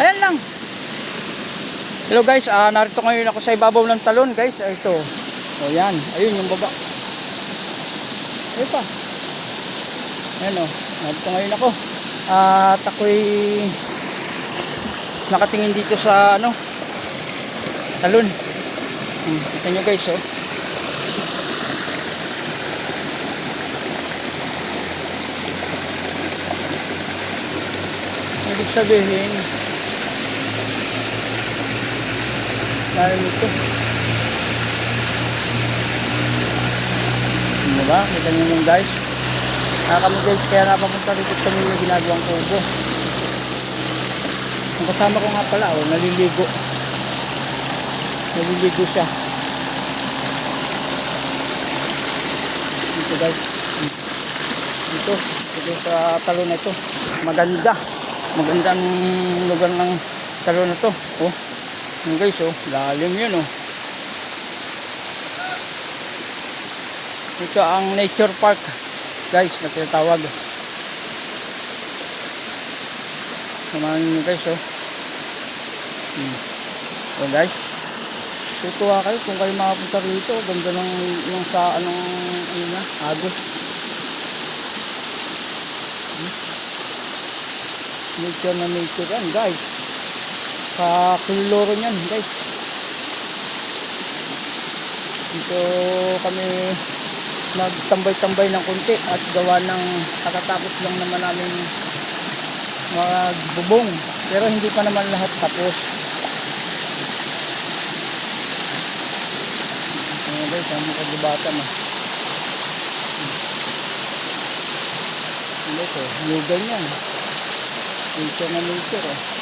Ayan lang. Hello guys, narito ngayon ako sa ibabaw ng talon guys. Ito. O yan, ayun yung baba. Ayun pa. Ayan o, narito ngayon ako. At ako'y nakatingin dito sa talon. Kita nyo guys o. Ibig sabihin, lalim ito. Diba? Kita nyo yung guys. Kami guys, kaya napapunta rito kami yung ginagawang kubo. Ang kasama ko nga pala, naliligo. Naliligo siya. Dito guys. Dito sa talon na ito. Maganda ang lugar ng talon na ito. Oh, yun guys, lalim yun Ito ang nature park guys na tinatawag. Samahan nyo guys So guys, tutuwa kayo kung kayo makapunta rito. Ganda ng yung sa agos. Nature na nature yan guys. Sa Kiloro yan guys. Dito kami nagtambay-tambay ng konti at gawa ng katatapos lang naman namin magbubong, pero hindi pa naman lahat tapos. Ayan guys, ang mga kagubatan Ano ito? New ganyan. Nature na nature